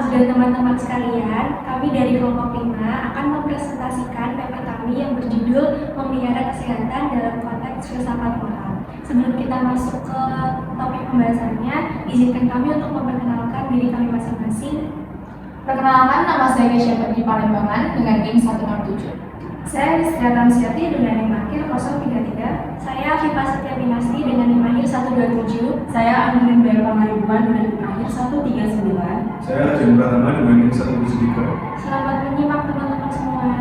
dan teman-teman sekalian, kami dari kelompok 5 akan mempresentasikan paper kami yang berjudul Memelihara Kesehatan dalam Konteks Filsafat Moral. Sebelum kita masuk ke topik pembahasannya, izinkan kami untuk memperkenalkan diri kami masing-masing. Perkenalkan, nama saya Kesha Febri Palembangan dengan NIM 167. Saya Rizka Tamsyati dengan NIM akhir 033. Saya Viva Setia Pinasti dengan NIM akhir 127. Saya Anggun Bayar Pangaribuan dengan NIM akhir 139. Saya Rajen Pratama dengan NIM 173. Selamat menyimak teman-teman semua.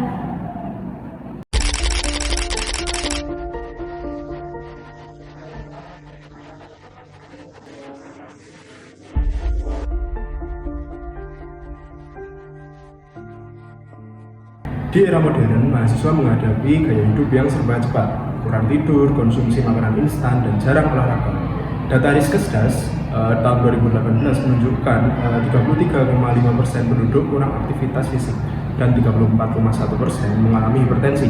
Di era modern, mahasiswa menghadapi gaya hidup yang serba cepat, kurang tidur, konsumsi makanan instan, dan jarang olahraga. Data Riskesdas tahun 2018 menunjukkan 33,5% penduduk kurang aktivitas fisik dan 34,1% mengalami hipertensi.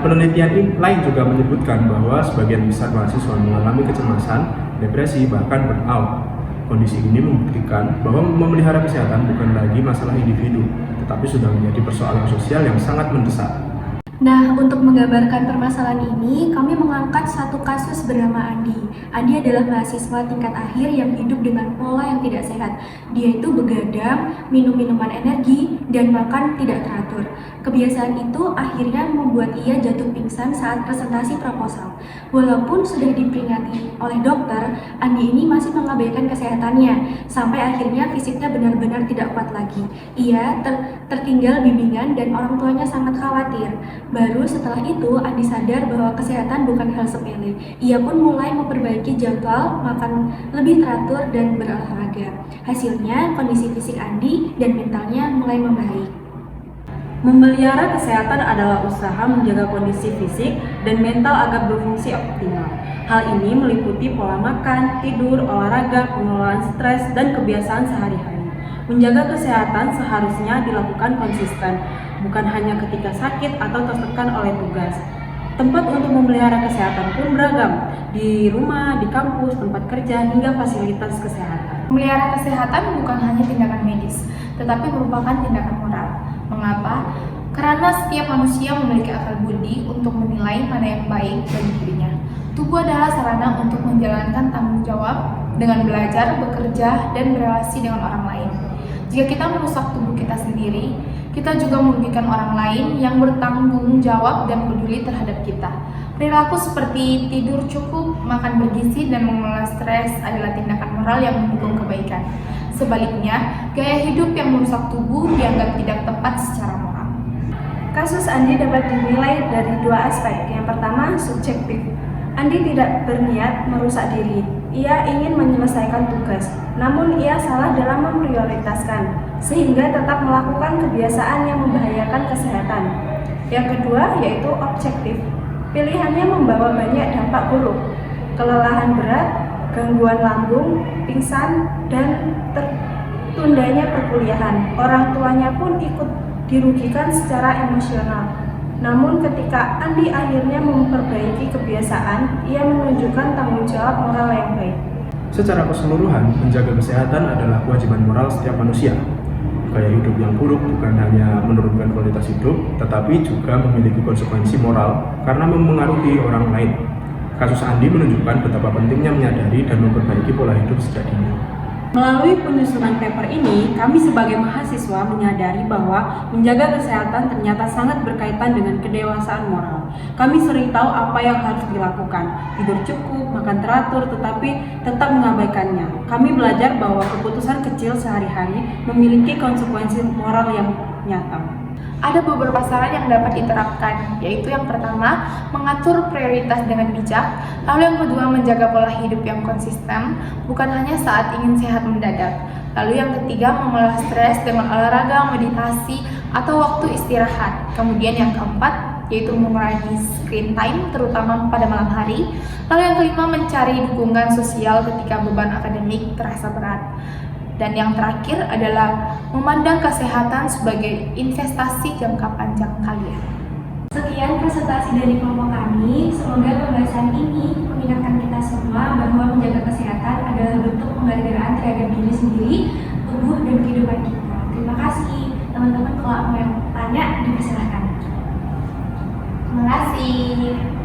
Penelitian lain juga menyebutkan bahwa sebagian besar mahasiswa mengalami kecemasan, depresi, bahkan burnout. Kondisi ini membuktikan bahwa memelihara kesehatan bukan lagi masalah individu, tetapi sudah menjadi persoalan sosial yang sangat mendesak. Nah, untuk menggambarkan permasalahan ini, kami mengangkat satu kasus bernama Andi. Andi adalah mahasiswa tingkat akhir yang hidup dengan pola yang tidak sehat. Dia itu begadang, minum minuman energi, dan makan tidak teratur. Kebiasaan itu akhirnya membuat ia jatuh pingsan saat presentasi proposal. Walaupun sudah diperingati oleh dokter, Andi ini masih mengabaikan kesehatannya, sampai akhirnya fisiknya benar-benar tidak kuat lagi. Ia tertinggal bimbingan dan orang tuanya sangat khawatir. Baru setelah itu, Andi sadar bahwa kesehatan bukan hal sepele. Ia pun mulai memperbaiki jadwal makan lebih teratur dan berolahraga. Hasilnya, kondisi fisik Andi dan mentalnya mulai membaik. Memelihara kesehatan adalah usaha menjaga kondisi fisik dan mental agar berfungsi optimal. Hal ini meliputi pola makan, tidur, olahraga, pengelolaan stres, dan kebiasaan sehari-hari. Menjaga kesehatan seharusnya dilakukan konsisten, bukan hanya ketika sakit atau tertekan oleh tugas. Tempat untuk memelihara kesehatan pun beragam, di rumah, di kampus, tempat kerja, hingga fasilitas kesehatan. Memelihara kesehatan bukan hanya tindakan medis, tetapi merupakan tindakan moral. Mengapa? Karena setiap manusia memiliki akal budi untuk menilai mana yang baik bagi dirinya. Tubuh adalah sarana untuk menjalankan tanggung jawab dengan belajar, bekerja, dan berelasi dengan orang lain. Jika kita merusak tubuh kita sendiri, kita juga merugikan orang lain yang bertanggung jawab dan peduli terhadap kita. Perilaku seperti tidur cukup, makan bergizi, dan mengelola stres adalah tindakan moral yang mendukung kebaikan. Sebaliknya, gaya hidup yang merusak tubuh dianggap tidak tepat secara moral. Kasus Andi dapat dinilai dari dua aspek. Yang pertama, subjektif. Andi tidak berniat merusak diri. Ia ingin menyelesaikan tugas, namun ia salah dalam memprioritaskan, sehingga tetap melakukan kebiasaan yang membahayakan kesehatan. Yang kedua, yaitu objektif. Pilihannya membawa banyak dampak buruk, kelelahan berat, gangguan lambung, pingsan, dan tertundanya perkuliahan. Orang tuanya pun ikut dirugikan secara emosional. Namun ketika Andi akhirnya memperbaiki kebiasaan, ia menunjukkan tanggung jawab moral yang baik. Secara keseluruhan, menjaga kesehatan adalah kewajiban moral setiap manusia. Gaya hidup yang buruk bukan hanya menurunkan kualitas hidup, tetapi juga memiliki konsekuensi moral karena memengaruhi orang lain. Kasus Andi menunjukkan betapa pentingnya menyadari dan memperbaiki pola hidup sejak dini. Melalui penyusunan paper ini, kami sebagai mahasiswa menyadari bahwa menjaga kesehatan ternyata sangat berkaitan dengan kedewasaan moral. Kami sering tahu apa yang harus dilakukan, tidur cukup, makan teratur, tetapi tetap mengabaikannya. Kami belajar bahwa keputusan kecil sehari-hari memiliki konsekuensi moral yang nyata. Ada beberapa saran yang dapat diterapkan, yaitu yang pertama, mengatur prioritas dengan bijak, lalu yang kedua, menjaga pola hidup yang konsisten, bukan hanya saat ingin sehat mendadak, lalu yang ketiga, mengelola stres dengan olahraga, meditasi, atau waktu istirahat, kemudian yang keempat, yaitu mengurangi screen time, terutama pada malam hari, lalu yang kelima, mencari dukungan sosial ketika beban akademik terasa berat. Dan yang terakhir adalah memandang kesehatan sebagai investasi jangka panjang kalian. Sekian presentasi dari kelompok kami. Semoga pembahasan ini mengingatkan kita semua bahwa menjaga kesehatan adalah bentuk penghargaan terhadap diri sendiri tubuh dan kehidupan kita. Terima kasih. Teman-teman kalau mau yang tanya, dipersilahkan. Terima kasih.